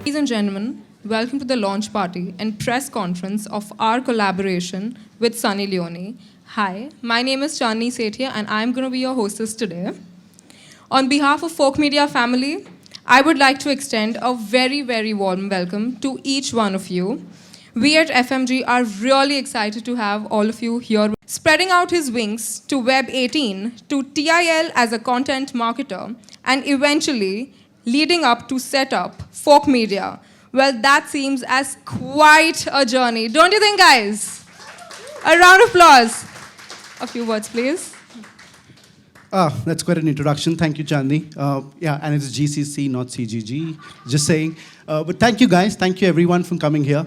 Ladies and gentlemen, welcome to the launch party and press conference of our collaboration with Sunny Leone. Hi, my name is Chandni Sethia and I'm going to be your hostess today. On behalf of Folk Media family, I would like to extend a very, very warm welcome to each one of you. We at FMG are really excited to have all of you here. Spreading out his wings to Web 18, to TIL as a content marketer, and eventually leading up to set up Folk Media. Well, that seems as quite a journey. Don't you think, guys? A round of applause. A few words, please. That's quite an introduction. Thank you, Chandni. Yeah, and it's GCC, not CGG. Just saying. But thank you, guys. Thank you, everyone, for coming here.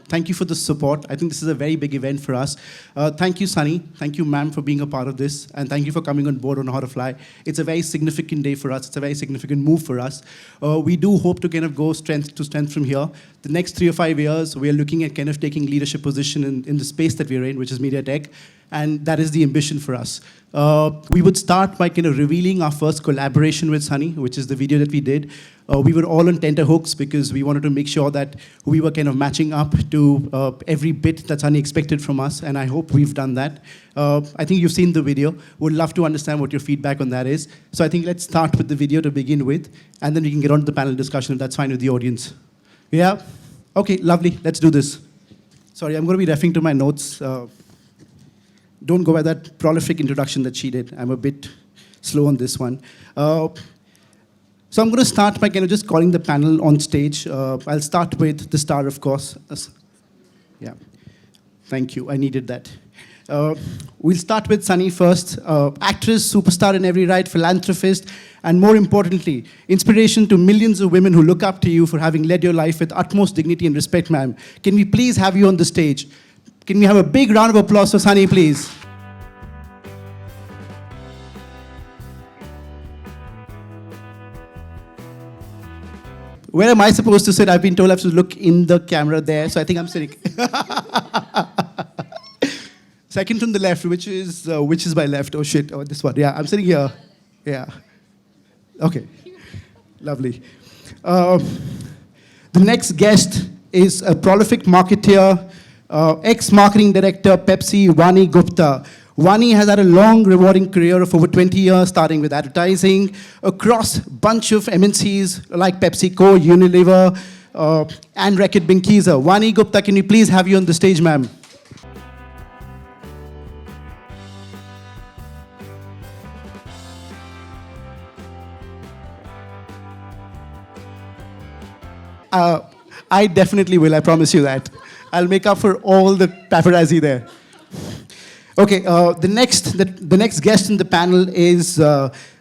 Thank you for the support. I think this is a very big event for us. Thank you, Sunny. Thank you, ma'am, for being a part of this. And thank you for coming on board on How to Fly. It's a very significant day for us. It's a very significant move for us. We do hope to kind of go strength to strength from here. The next 3 or 5 years, we are looking at kind of taking leadership position in the space that we're in, which is media tech. And that is the ambition for us. We would start by kind of revealing our first collaboration with Sunny, which is the video that we did. We were all on tenterhooks because we wanted to make sure that we were kind of matching up to every bit that Sunny expected from us, and I hope we've done that. I think you've seen the video. Would love to understand what your feedback on that is. So I think let's start with the video to begin with, and then we can get on to the panel discussion if that's fine with the audience. Yeah? Okay, lovely. Let's do this. Sorry, I'm going to be referring to my notes. Don't go by that prolific introduction that she did. I'm a bit slow on this one. So I'm going to start by kind of just calling the panel on stage. I'll start with the star, of course. Yeah, thank you. I needed that. We'll start with Sunny first. Actress, superstar in every right, philanthropist, and more importantly, inspiration to millions of women who look up to you for having led your life with utmost dignity and respect, ma'am. Can we please have you on the stage? Can we have a big round of applause for Sunny, please? Where am I supposed to sit? I've been told I have to look in the camera there, so I think I'm sitting. Second from the left, which is my left? Oh shit! Oh, this one. Yeah, I'm sitting here. Yeah. Okay. Lovely. The next guest is a prolific marketeer. Ex-marketing director, Pepsi, Vani Gupta. Vani has had a long, rewarding career of over 20 years, starting with advertising, across a bunch of MNCs like PepsiCo, Unilever, and Reckitt Benckiser. Vani Gupta, can we please have you on the stage, ma'am? I definitely will, I promise you that. I'll make up for all the paparazzi there. Okay, the next guest in the panel is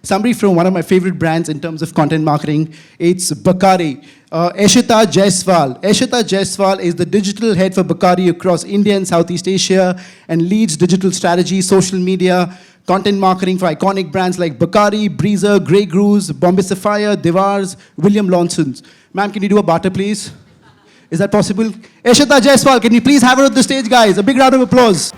somebody from one of my favorite brands in terms of content marketing. It's Bacardi. Eshita Jaiswal. Eshita Jaiswal is the digital head for Bacardi across India and Southeast Asia and leads digital strategy, social media, content marketing for iconic brands like Bacardi, Breezer, Grey Goose, Bombay Sapphire, Devars, William Lawson's. Ma'am, can you do a barter, please? Is that possible? Eshita Jaiswal, can you please have her on the stage, guys? A big round of applause.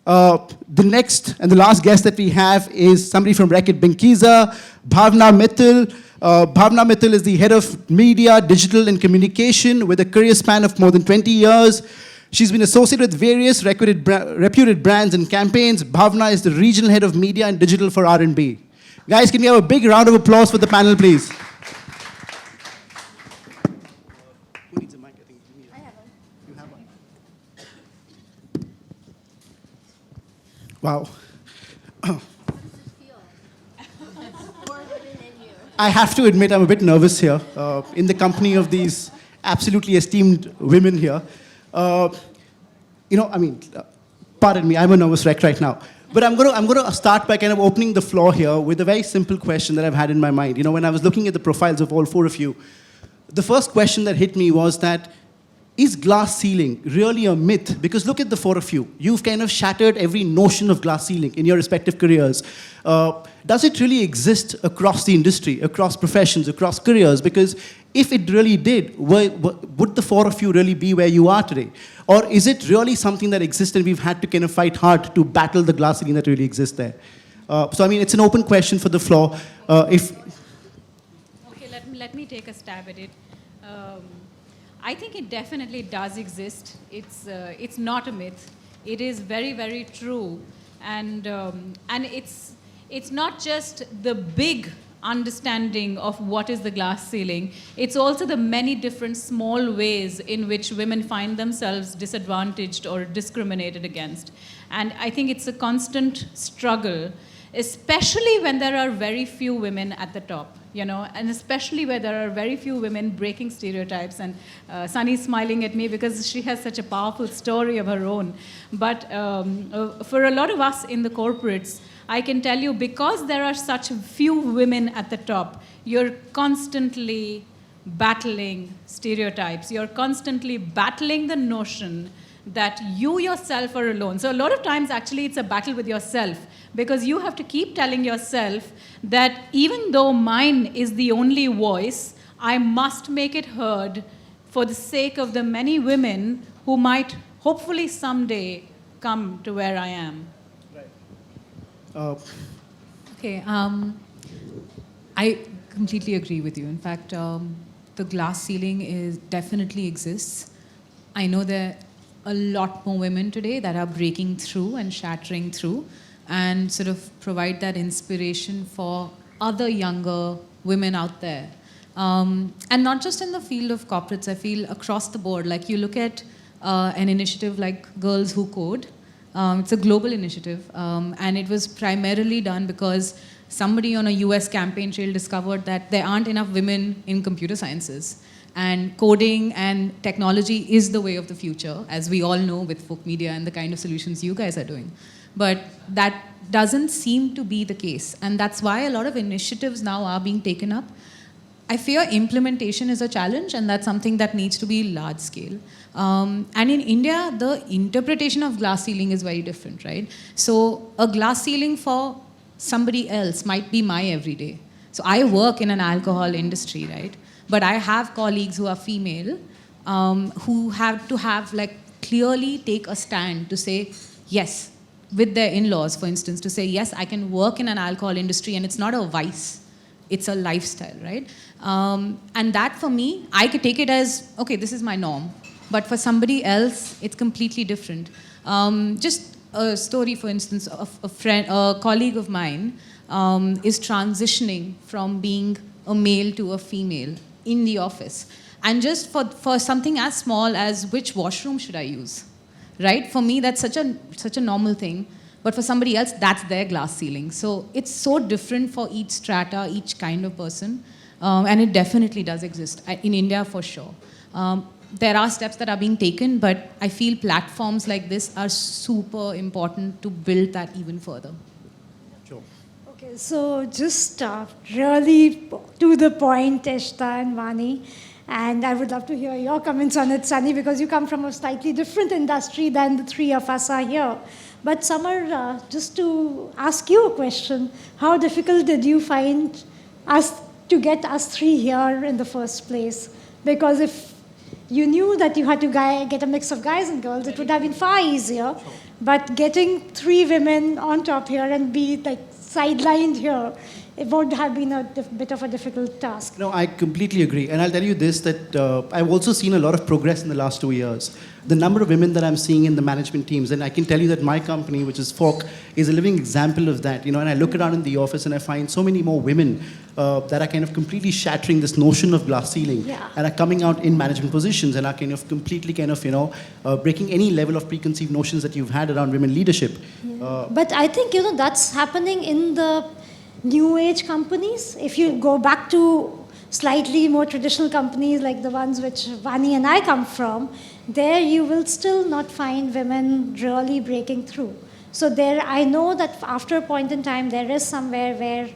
The next and the last guest that we have is somebody from Reckitt Benckiser, Bhavna Mittal. Bhavna Mittal is the head of media, digital, and communication with a career span of more than 20 years. She's been associated with various reputed brands and campaigns. Bhavna is the regional head of media and digital for R&B. Guys, can we have a big round of applause for the panel, please? Who needs a mic? I think you need it. I have one. You have one. Wow. I have to admit I'm a bit nervous here in the company of these absolutely esteemed women here. Pardon me, I'm a nervous wreck right now. But I'm going to start by kind of opening the floor here with a very simple question that I've had in my mind. You know, when I was looking at the profiles of all 4 of you, the first question that hit me was that, is glass ceiling really a myth? Because look at the 4 of you. You've kind of shattered every notion of glass ceiling in your respective careers. Does it really exist across the industry, across professions, across careers? Because if it really did, would the 4 of you really be where you are today? Or is it really something that exists and we've had to kind of fight hard to battle the glass ceiling that really exists there? So, I mean, it's an open question for the floor. let me take a stab at it. Um, I think it definitely does exist. It's not a myth. It is very, very true, and it's not just the big understanding of what is the glass ceiling. It's also the many different small ways in which women find themselves disadvantaged or discriminated against. And I think it's a constant struggle, especially when there are very few women at the top, you know, and especially where there are very few women breaking stereotypes. And Sunny's smiling at me because she has such a powerful story of her own. But for a lot of us in the corporates, I can tell you, because there are such few women at the top, you're constantly battling stereotypes. You're constantly battling the notion that you yourself are alone. So a lot of times, actually, it's a battle with yourself, because you have to keep telling yourself that even though mine is the only voice, I must make it heard for the sake of the many women who might hopefully someday come to where I am. Okay, I completely agree with you. In fact, the glass ceiling definitely exists. I know there are a lot more women today that are breaking through and shattering through and sort of provide that inspiration for other younger women out there. And not just in the field of corporates, I feel across the board. Like you look at an initiative like Girls Who Code. It's a global initiative, and it was primarily done because somebody on a US campaign trail discovered that there aren't enough women in computer sciences. And coding and technology is the way of the future, as we all know with folk media and the kind of solutions you guys are doing. But that doesn't seem to be the case. And that's why a lot of initiatives now are being taken up. I fear implementation is a challenge, and that's something that needs to be large scale. And in India, the interpretation of glass ceiling is very different, right? So a glass ceiling for somebody else might be my everyday. So I work in an alcohol industry, right? But I have colleagues who are female, who have to have like clearly take a stand to say, yes, with their in-laws, for instance, to say, yes, I can work in an alcohol industry and it's not a vice. It's a lifestyle, right? And that for me, I could take it as, okay, this is my norm. But for somebody else, it's completely different. Just a story, for instance, of a colleague of mine is transitioning from being a male to a female in the office. And just for something as small as which washroom should I use, right? For me, that's such a normal thing. But for somebody else, that's their glass ceiling. So it's so different for each strata, each kind of person. And it definitely does exist in India for sure. There are steps that are being taken, but I feel platforms like this are super important to build that even further. Sure. Okay, so just really to the point, Eshta and Vani, and I would love to hear your comments on it, Sunny, because you come from a slightly different industry than the three of us are here. But Samar, just to ask you a question, how difficult did you find us to get us three here in the first place? Because if you knew that you had to get a mix of guys and girls, it would have been far easier. But getting three women on top here and be like sidelined here, it would have been a bit of a difficult task. No, I completely agree. And I'll tell you this, that I've also seen a lot of progress in the last 2 years. The number of women that I'm seeing in the management teams, and I can tell you that my company, which is Fork, is a living example of that. You know, and I look around in the office and I find so many more women that are kind of completely shattering this notion of glass ceiling, Yeah. and are coming out in management positions and are kind of completely kind of, breaking any level of preconceived notions that you've had around women leadership. Yeah. But I think, that's happening in the new age companies. If you go back to slightly more traditional companies like the ones which Vani and I come from, there you will still not find women really breaking through. So there, I know that after a point in time, there is somewhere where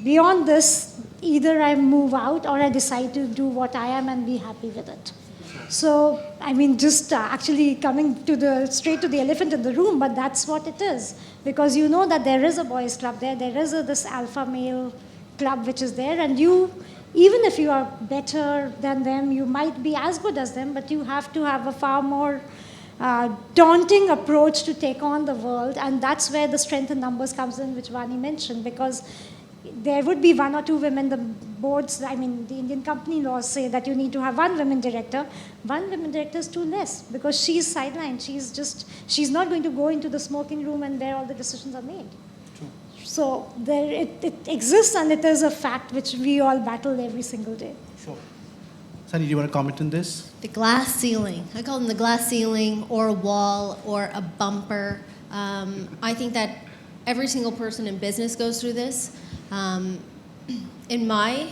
beyond this, either I move out or I decide to do what I am and be happy with it. So, I mean, just actually coming straight to the elephant in the room, but that's what it is. Because you know that there is a boys' club there is this alpha male club which is there, and you, even if you are better than them, you might be as good as them, but you have to have a far more daunting approach to take on the world, and that's where the strength in numbers comes in, which Vani mentioned, because there would be one or two women, the boards, I mean, the Indian company laws say that you need to have one women director. One women director is too less because she's sidelined. She's not going to go into the smoking room and where all the decisions are made. True. So it exists, and it is a fact which we all battle every single day. Sure. Sunny, do you want to comment on this? The glass ceiling. I call them the glass ceiling or a wall or a bumper. I think that every single person in business goes through this. In my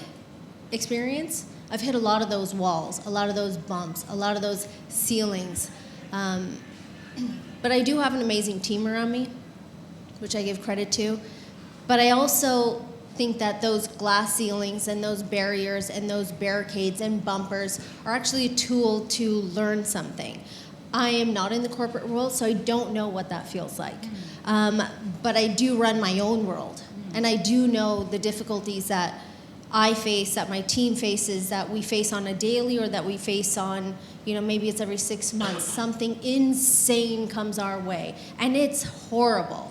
experience, I've hit a lot of those walls, a lot of those bumps, a lot of those ceilings. But I do have an amazing team around me, which I give credit to. But I also think that those glass ceilings and those barriers and those barricades and bumpers are actually a tool to learn something. I am not in the corporate world, so I don't know what that feels like. But I do run my own world, and I do know the difficulties that I face, that my team faces, that we face on a daily, or that we face on, maybe it's every 6 months. Something insane comes our way, and it's horrible.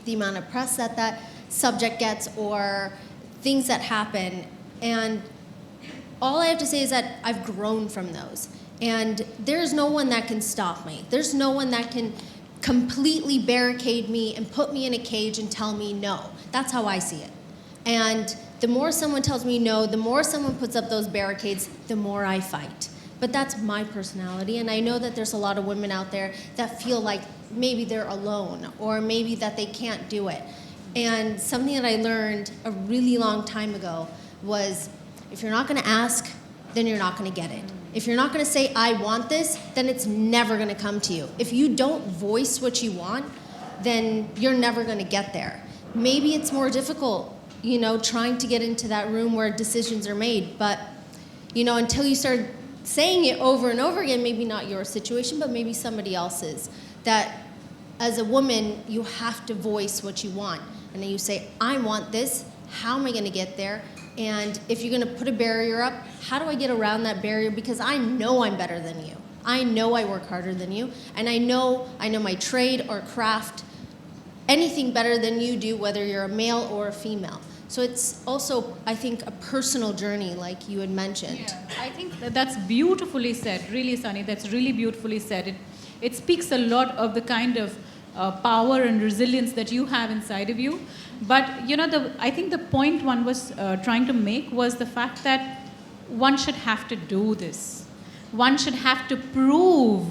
The amount of press that subject gets, or things that happen. And all I have to say is that I've grown from those. And there's no one that can stop me. There's no one that can completely barricade me and put me in a cage and tell me no. That's how I see it. And the more someone tells me no, the more someone puts up those barricades, the more I fight. But that's my personality, and I know that there's a lot of women out there that feel like maybe they're alone, or maybe that they can't do it. And something that I learned a really long time ago was, if you're not gonna ask, then you're not gonna get it. If you're not gonna say, I want this, then it's never gonna come to you. If you don't voice what you want, then you're never gonna get there. Maybe it's more difficult, trying to get into that room where decisions are made, but, until you start saying it over and over again, maybe not your situation, but maybe somebody else's, that as a woman, you have to voice what you want. And then you say, I want this, how am I gonna get there? And if you're gonna put a barrier up, how do I get around that barrier? Because I know I'm better than you. I know I work harder than you, and I know my trade or craft, anything better than you do, whether you're a male or a female. So it's also, I think, a personal journey, like you had mentioned. Yeah, I think that's beautifully said, really, Sunny, that's really beautifully said. It speaks a lot of the kind of power and resilience that you have inside of you. But, I think the point one was trying to make was the fact that one should have to do this. One should have to prove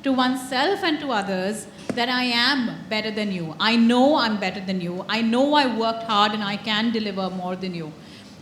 to oneself and to others that I am better than you. I know I'm better than you. I know I worked hard and I can deliver more than you.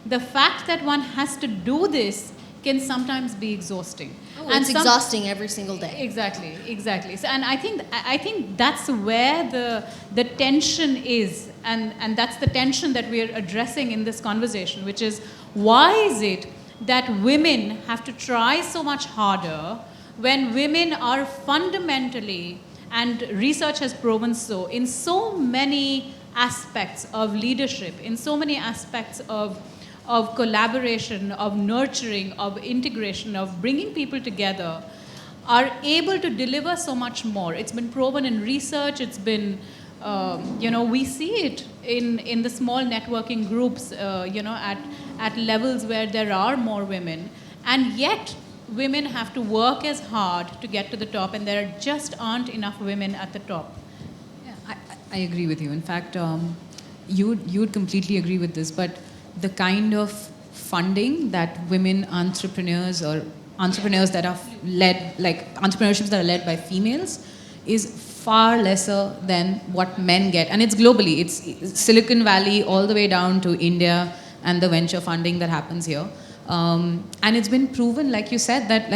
The fact that one has to do this can sometimes be exhausting. Oh, and it's exhausting every single day. Exactly. So, and I think that's where the tension is, and that's the tension that we're addressing in this conversation, which is, why is it that women have to try so much harder when women are fundamentally, and research has proven so, in so many aspects of leadership, in so many aspects of collaboration, of nurturing, of integration, of bringing people together, are able to deliver so much more. It's been proven in research, it's been, we see it in the small networking groups, at levels where there are more women. And yet, women have to work as hard to get to the top, and there just aren't enough women at the top. Yeah, I agree with you. In fact, you'd completely agree with this, but the kind of funding that women entrepreneurs or entrepreneurs that are led, like entrepreneurships that are led by females, is far lesser than what men get. And it's globally. It's Silicon Valley all the way down to India and the venture funding that happens here. And it's been proven, like you said, that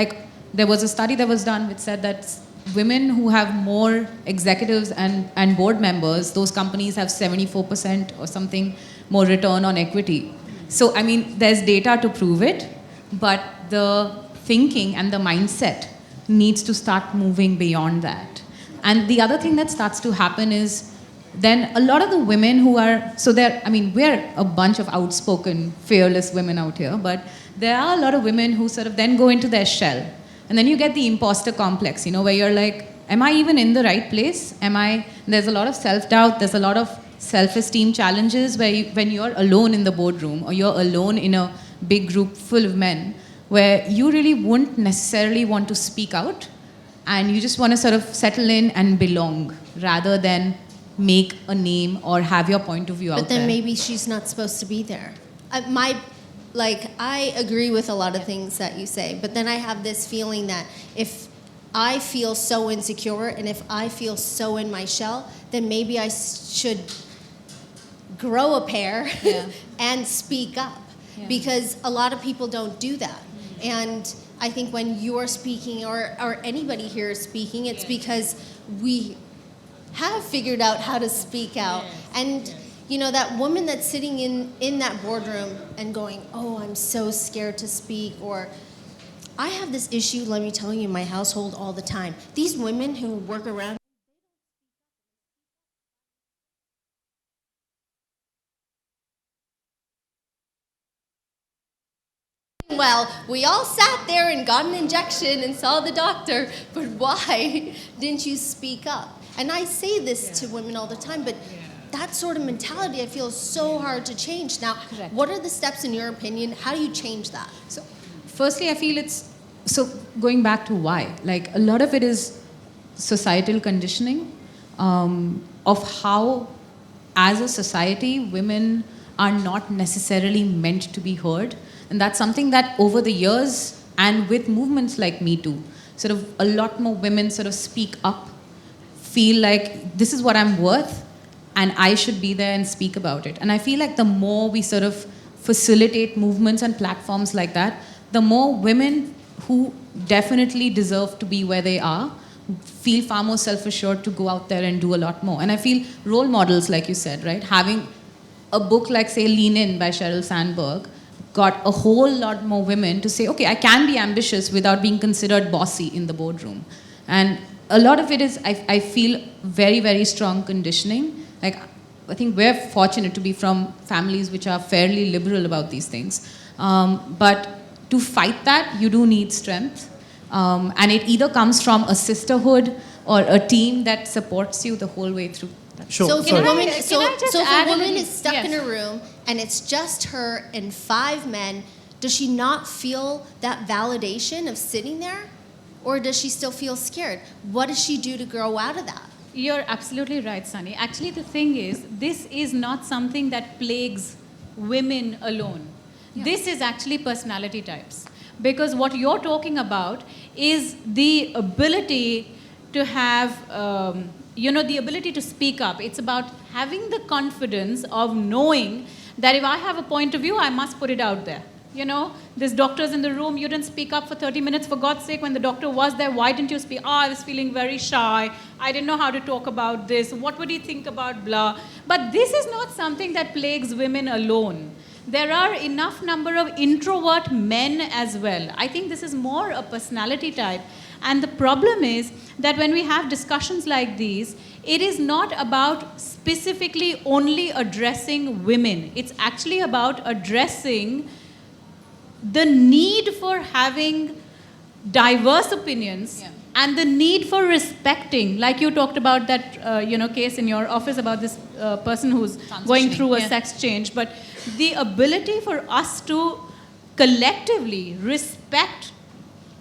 there was a study that was done which said that women who have more executives and board members, those companies have 74% or something more return on equity. So, I mean, there's data to prove it, but the thinking and the mindset needs to start moving beyond that. And the other thing that starts to happen is then a lot of the women who are, we're a bunch of outspoken, fearless women out here, but there are a lot of women who sort of then go into their shell. And then you get the imposter complex, where you're like, am I even in the right place? There's a lot of self-doubt, there's a lot of self-esteem challenges when you're alone in the boardroom or you're alone in a big group full of men where you really wouldn't necessarily want to speak out and you just want to sort of settle in and belong rather than make a name or have your point of view out there. But then maybe she's not supposed to be there. I agree with a lot of things that you say, but then I have this feeling that if I feel so insecure and if I feel so in my shell, then maybe I should grow a pair and speak up because a lot of people don't do that. And I think when you're speaking or anybody here is speaking, it's because we have figured out how to speak out. And you know, that woman that's sitting in that boardroom and going, oh, I'm so scared to speak, or I have this issue, let me tell you, in my household all the time. These women who work around well, we all sat there and got an injection and saw the doctor, but why didn't you speak up? And I say this to women all the time, but that sort of mentality I feel is so hard to change. Now, what are the steps in your opinion? How do you change that? So, firstly, I feel so going back to why, like a lot of it is societal conditioning of how, as a society, women are not necessarily meant to be heard. And that's something that over the years and with movements like Me Too, sort of a lot more women sort of speak up, feel like this is what I'm worth and I should be there and speak about it. And I feel like the more we sort of facilitate movements and platforms like that, the more women who definitely deserve to be where they are feel far more self-assured to go out there and do a lot more. And I feel role models, like you said, right? Having a book like, say, Lean In by Sheryl Sandberg got a whole lot more women to say, okay, I can be ambitious without being considered bossy in the boardroom. And a lot of it is, I feel, very, very strong conditioning. Like, I think we're fortunate to be from families which are fairly liberal about these things. But to fight that, you do need strength. And it either comes from a sisterhood or a team that supports you the whole way through. Sure. So if a woman, so just if add a a woman little- is stuck in a room and it's just her and 5 men, does she not feel that validation of sitting there? Or does she still feel scared? What does she do to grow out of that? You're absolutely right, Sunny. Actually, the thing is, this is not something that plagues women alone. This is actually personality types. Because what you're talking about is the ability to have, the ability to speak up. It's about having the confidence of knowing that if I have a point of view, I must put it out there. You know, there's doctors in the room, you didn't speak up for 30 minutes, for God's sake, when the doctor was there, why didn't you speak? Oh, I was feeling very shy, I didn't know how to talk about this, what would he think about blah? But this is not something that plagues women alone. There are enough number of introvert men as well. I think this is more a personality type. And the problem is that when we have discussions like these, it is not about specifically only addressing women. It's actually about addressing the need for having diverse opinions and the need for respecting, like you talked about that case in your office about this person who's going through a sex change, but the ability for us to collectively respect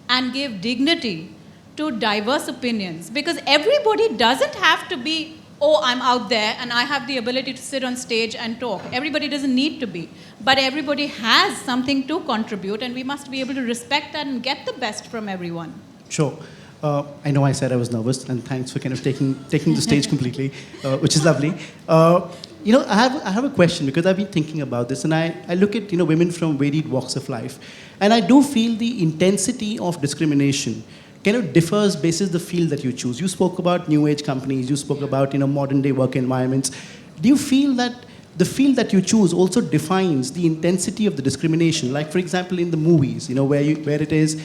and give dignity to diverse opinions, because everybody doesn't have to be, oh, I'm out there and I have the ability to sit on stage and talk. Everybody doesn't need to be. But everybody has something to contribute, and we must be able to respect that and get the best from everyone. Sure. I know I said I was nervous, and thanks for kind of taking the stage completely, which is lovely. I have a question, because I've been thinking about this, and I look at women from varied walks of life, and I do feel the intensity of discrimination kind of differs basis the field that you choose. You spoke about new age companies, you spoke about modern day work environments. Do you feel that the field that you choose also defines the intensity of the discrimination? Like, for example, in the movies, where it is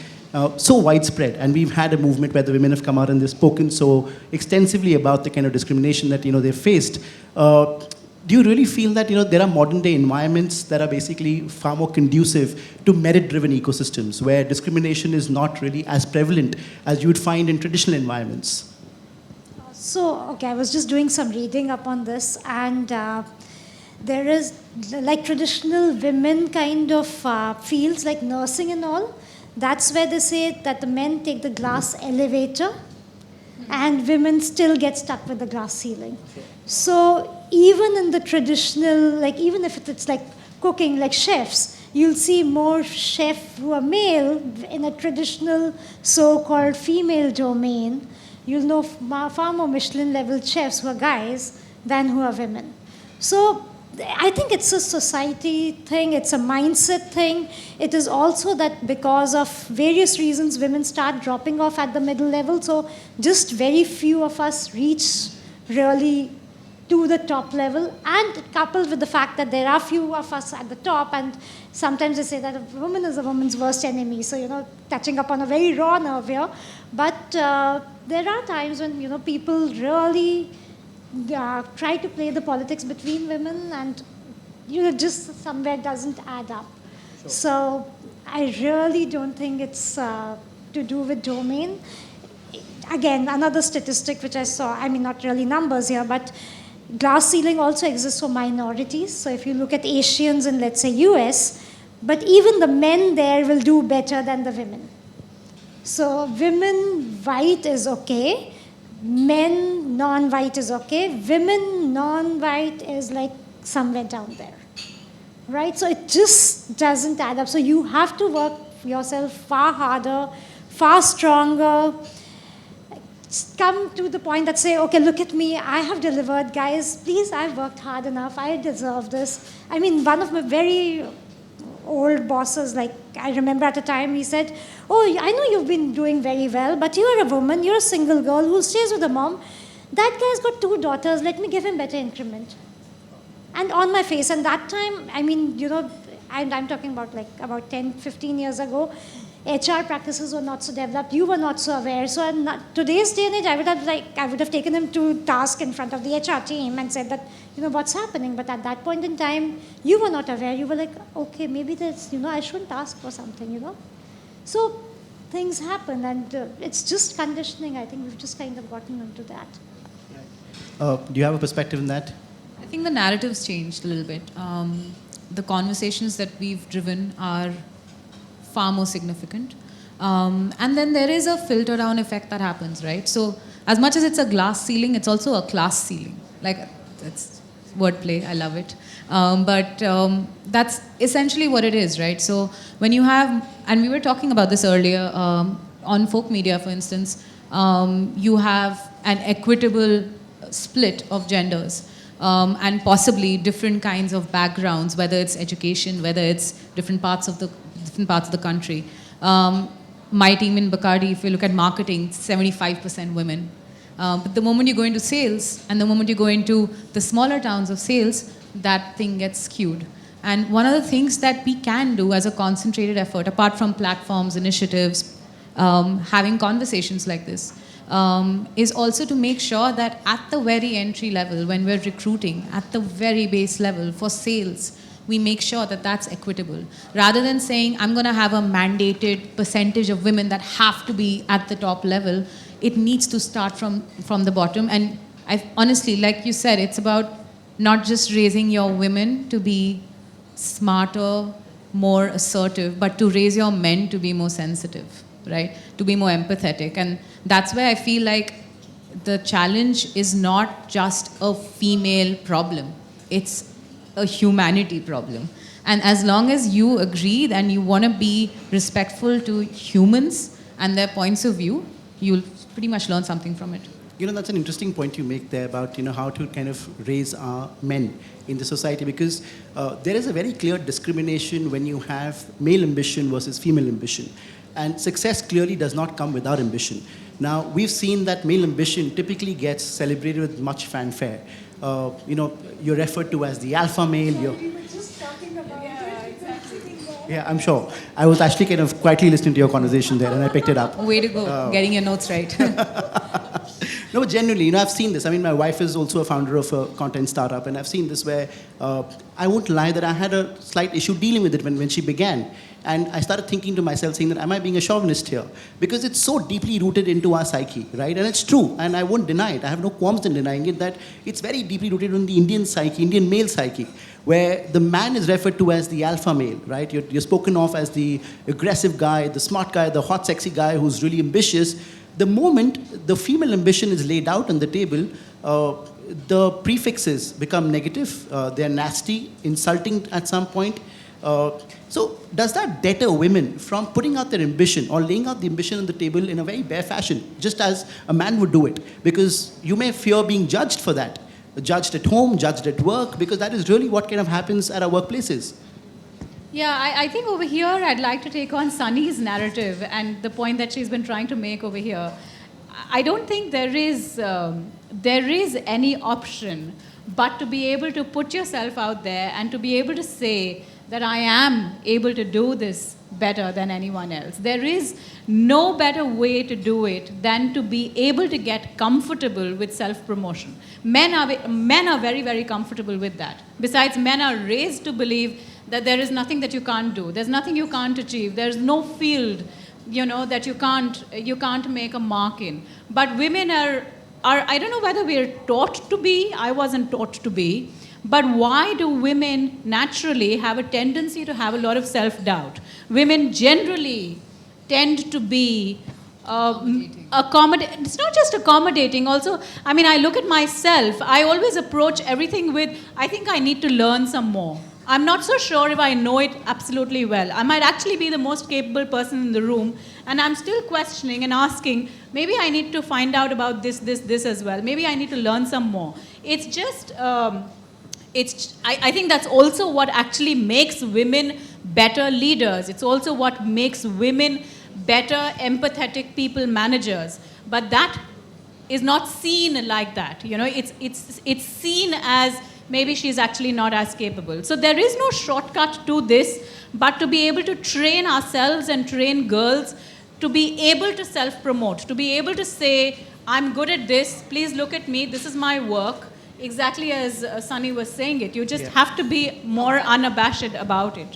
so widespread, and we've had a movement where the women have come out and they've spoken so extensively about the kind of discrimination that they've faced. Do you really feel that there are modern day environments that are basically far more conducive to merit-driven ecosystems, where discrimination is not really as prevalent as you would find in traditional environments? So, okay, I was just doing some reading up on this, and there is like traditional women kind of fields like nursing and all. That's where they say that the men take the glass elevator and women still get stuck with the glass ceiling. So even in the traditional, like even if it's like cooking, like chefs, you'll see more chefs who are male in a traditional so-called female domain. You'll know far more Michelin level chefs who are guys than who are women. So I think it's a society thing, it's a mindset thing. It is also that because of various reasons, women start dropping off at the middle level. So just very few of us reach really to the top level. And coupled with the fact that there are few of us at the top, and sometimes they say that a woman is a woman's worst enemy. So, touching upon a very raw nerve here. But there are times when, people really try to play the politics between women, and just somewhere doesn't add up. Sure. So I really don't think it's to do with domain. Again, another statistic which I saw, I mean not really numbers here, but glass ceiling also exists for minorities. So if you look at Asians in, let's say, US, but even the men there will do better than the women. So women white is okay, men non-white is okay, women non-white is like somewhere down there, right? So it just doesn't add up. So you have to work yourself far harder, far stronger, come to the point that say, okay, look at me, I have delivered, guys, please, I've worked hard enough, I deserve this. I mean, one of my very old bosses, like I remember at a time, he said, oh, I know you've been doing very well, but you're a woman, you're a single girl who stays with a mom. That guy's got 2 daughters, let me give him better increment. And on my face, and that time, I mean, I'm talking about like about 10, 15 years ago, HR practices were not so developed, you were not so aware. So in today's day and age, I would have taken him to task in front of the HR team and said that, what's happening? But at that point in time, you were not aware. You were like, okay, maybe there's, I shouldn't ask for something, So things happen, and it's just conditioning. I think we've just kind of gotten into that. Do you have a perspective in that? I think the narrative's changed a little bit. The conversations that we've driven are far more significant. And then there is a filter down effect that happens, right? So as much as it's a glass ceiling, it's also a class ceiling. Like, that's wordplay, I love it. But that's essentially what it is, right? So when you have, and we were talking about this earlier, on folk media, for instance, you have an equitable split of genders. And possibly different kinds of backgrounds, whether it's education, whether it's different parts of the country. My team in Bacardi, if you look at marketing, 75% women. But the moment you go into sales, and the moment you go into the smaller towns of sales, that thing gets skewed. And one of the things that we can do as a concentrated effort, apart from platforms, initiatives, having conversations like this, is also to make sure that at the very entry level, when we're recruiting, at the very base level for sales, we make sure that that's equitable. Rather than saying, I'm going to have a mandated percentage of women that have to be at the top level, it needs to start from the bottom. And honestly, like you said, it's about not just raising your women to be smarter, more assertive, but to raise your men to be more sensitive, right? To be more empathetic. And that's where I feel like the challenge is not just a female problem. It's a humanity problem. And as long as you agree and you want to be respectful to humans and their points of view, you'll pretty much learn something from it. That's an interesting point you make there about, how to kind of raise our men in the society, because there is a very clear discrimination when you have male ambition versus female ambition. And success clearly does not come without ambition. Now, we've seen that male ambition typically gets celebrated with much fanfare. You're referred to as the alpha male. We were just talking about Yeah, I'm sure. I was actually kind of quietly listening to your conversation there, and I picked it up. Way to go, getting your notes right. No, but genuinely, I've seen this. I mean, my wife is also a founder of a content startup, and I've seen this where I won't lie that I had a slight issue dealing with it when she began. And I started thinking to myself, saying that, am I being a chauvinist here? Because it's so deeply rooted into our psyche, right? And it's true, and I won't deny it. I have no qualms in denying it, that it's very deeply rooted in the Indian psyche, Indian male psyche, where the man is referred to as the alpha male, right? You're spoken of as the aggressive guy, the smart guy, the hot, sexy guy who's really ambitious. The moment the female ambition is laid out on the table, the prefixes become negative. They're nasty, insulting at some point. So does that deter women from putting out their ambition or laying out the ambition on the table in a very bare fashion, just as a man would do it? Because you may fear being judged for that, judged at home, judged at work, because that is really what kind of happens at our workplaces. Yeah, I think over here I'd like to take on Sunny's narrative and the point that she's been trying to make over here. I don't think there is any option but to be able to put yourself out there and to be able to say that I am able to do this better than anyone else. There is no better way to do it than to be able to get comfortable with self-promotion. Men are very, very comfortable with that. Besides, men are raised to believe that there is nothing that you can't do. There's nothing you can't achieve. There's no field, that you can't make a mark in. But women are I don't know whether we're taught to be. I wasn't taught to be. But why do women naturally have a tendency to have a lot of self-doubt? Women generally tend to be accommodating. It's not just accommodating. Also, I mean, I look at myself. I always approach everything with, I think I need to learn some more. I'm not so sure if I know it absolutely well. I might actually be the most capable person in the room, and I'm still questioning and asking, maybe I need to find out about this as well. Maybe I need to learn some more. It's just... I think that's also what actually makes women better leaders. It's also what makes women better empathetic people managers. But that is not seen like that. It's seen as maybe she's actually not as capable. So there is no shortcut to this, but to be able to train ourselves and train girls to be able to self-promote, to be able to say, I'm good at this, please look at me, this is my work. Exactly as Sunny was saying it. You just have to be more unabashed about it.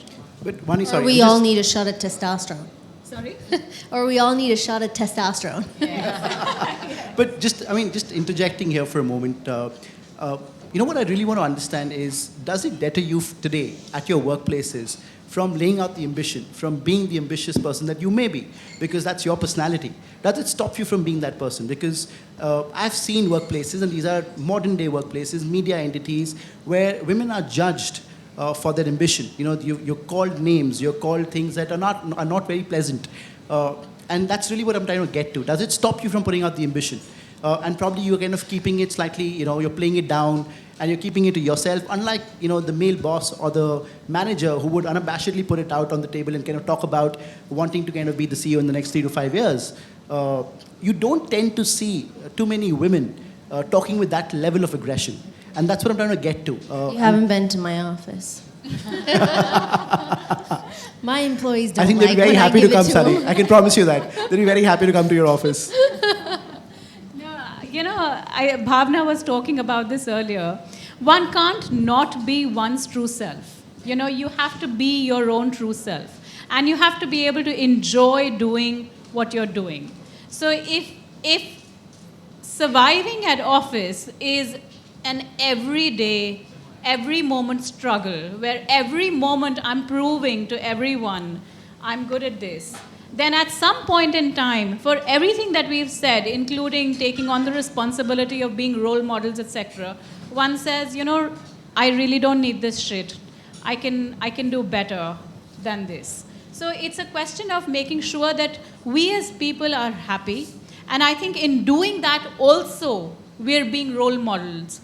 But Vani, sorry. Or we all need a shot of testosterone. Sorry? Or we all need a shot of testosterone. But just interjecting here for a moment. What I really want to understand is, does it deter you today at your workplaces from laying out the ambition, from being the ambitious person that you may be, because that's your personality? Does it stop you from being that person? Because I've seen workplaces, and these are modern day workplaces, media entities, where women are judged for their ambition. You're called names, you're called things that are not very pleasant. And that's really what I'm trying to get to. Does it stop you from putting out the ambition? And probably you're kind of keeping it slightly, you're playing it down, and you're keeping it to yourself, unlike, the male boss or the manager who would unabashedly put it out on the table and kind of talk about wanting to kind of be the CEO in the next 3 to 5 years. You don't tend to see too many women talking with that level of aggression. And that's what I'm trying to get to. You haven't been to my office. My employees don't I think like they'll be very when I happy to give it come, to Sunny. them. I can promise you that. They'll be very happy to come to your office. Bhavna was talking about this earlier. One can't not be one's true self. You have to be your own true self. And you have to be able to enjoy doing what you're doing. So if surviving at office is an everyday, every moment struggle, where every moment I'm proving to everyone I'm good at this, then at some point in time, for everything that we've said, including taking on the responsibility of being role models, etc., one says, I really don't need this shit. I can do better than this. So it's a question of making sure that we as people are happy. And I think in doing that also, we're being role models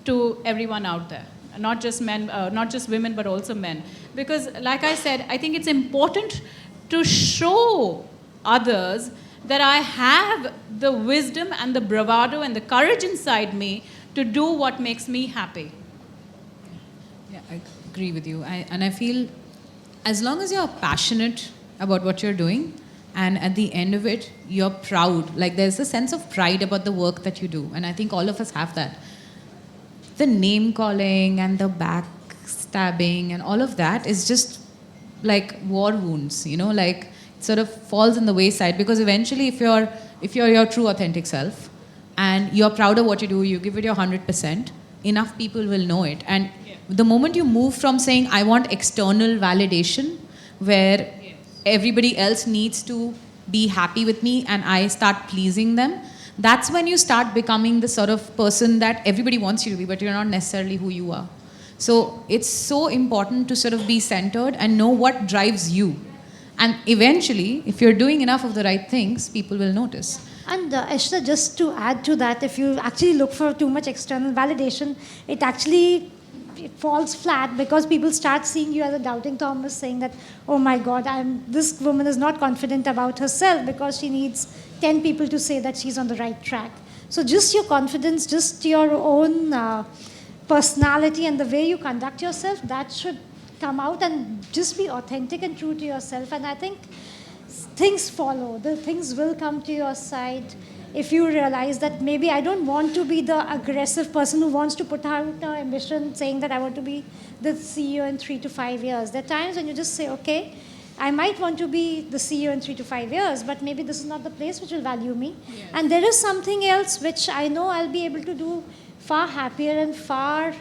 to everyone out there. Not just men, not just women, but also men. Because like I said, I think it's important to show others that I have the wisdom and the bravado and the courage inside me to do what makes me happy. Yeah, I agree with you. And I feel as long as you're passionate about what you're doing and at the end of it, you're proud. Like there's a sense of pride about the work that you do, and I think all of us have that. The name calling and the backstabbing and all of that is just like war wounds, like it sort of falls in the wayside, because eventually if you're your true authentic self and you're proud of what you do, you give it your 100%, enough people will know it. And the moment you move from saying I want external validation where everybody else needs to be happy with me and I start pleasing them, that's when you start becoming the sort of person that everybody wants you to be, but you're not necessarily who you are. So it's so important to sort of be centered and know what drives you. And eventually, if you're doing enough of the right things, people will notice. And Ashta, just to add to that, if you actually look for too much external validation, it falls flat, because people start seeing you as a doubting Thomas, saying that, oh my God, this woman is not confident about herself because she needs 10 people to say that she's on the right track. So just your confidence, just your own personality and the way you conduct yourself, that should come out, and just be authentic and true to yourself. And I think things follow. The things will come to your side if you realize that maybe I don't want to be the aggressive person who wants to put out an ambition saying that I want to be the CEO in 3 to 5 years. There are times when you just say, okay, I might want to be the CEO in 3 to 5 years, but maybe this is not the place which will value me. Yes. And there is something else which I know I'll be able to do far happier and far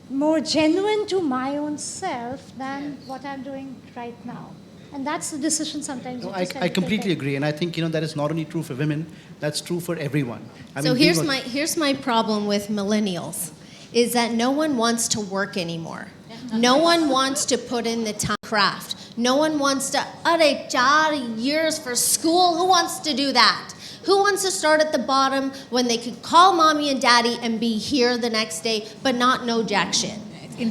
more genuine to my own self than what I'm doing right now. And that's the decision sometimes. No, I completely agree. And I think, that is not only true for women, that's true for everyone. Here's my problem with millennials, is that no one wants to work anymore. No one wants to put in the time craft. No one wants to, 4 years for school. Who wants to do that? Who wants to start at the bottom when they could call mommy and daddy and be here the next day, but not know jack shit?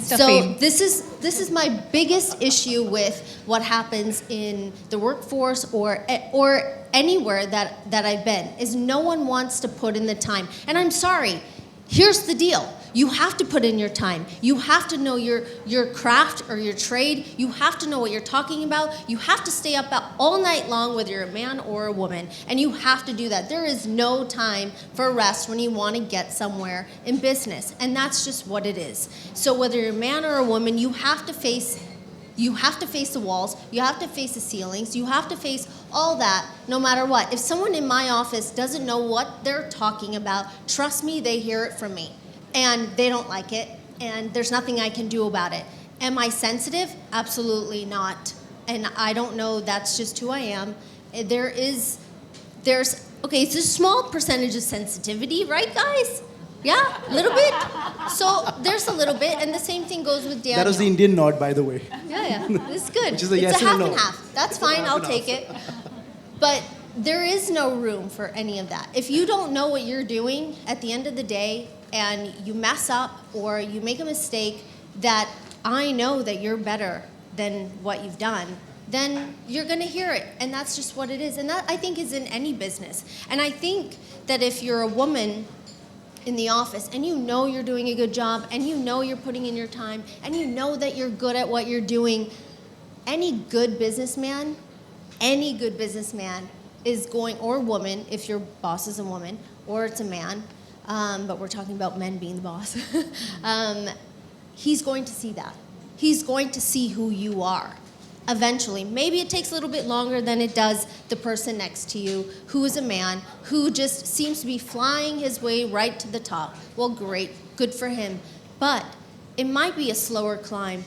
So this is my biggest issue with what happens in the workforce or anywhere that I've been, is no one wants to put in the time. And I'm sorry, here's the deal. You have to put in your time. You have to know your craft or your trade. You have to know what you're talking about. You have to stay up all night long, whether you're a man or a woman, and you have to do that. There is no time for rest when you want to get somewhere in business, and that's just what it is. So whether you're a man or a woman, you have to face the walls, you have to face the ceilings, you have to face all that no matter what. If someone in my office doesn't know what they're talking about, trust me, they hear it from me. And they don't like it, and there's nothing I can do about it. Am I sensitive? Absolutely not. And I don't know, that's just who I am. It's a small percentage of sensitivity, right guys? Yeah, a little bit. So there's a little bit, and the same thing goes with Daniel. That was the Indian nod, by the way. Yeah, it's good. Which is a yes it's a half and no. and half. That's fine, I'll take it. But there is no room for any of that. If you don't know what you're doing, at the end of the day, and you mess up or you make a mistake that I know that you're better than what you've done, then you're going to hear it. And that's just what it is. And that, I think, is in any business. And I think that if you're a woman in the office and you know you're doing a good job and you know you're putting in your time and you know that you're good at what you're doing, any good businessman is going, or woman, if your boss is a woman, or it's a man, but we're talking about men being the boss, he's going to see that. He's going to see who you are eventually. Maybe it takes a little bit longer than it does the person next to you, who is a man, who just seems to be flying his way right to the top. Well, great, good for him. But it might be a slower climb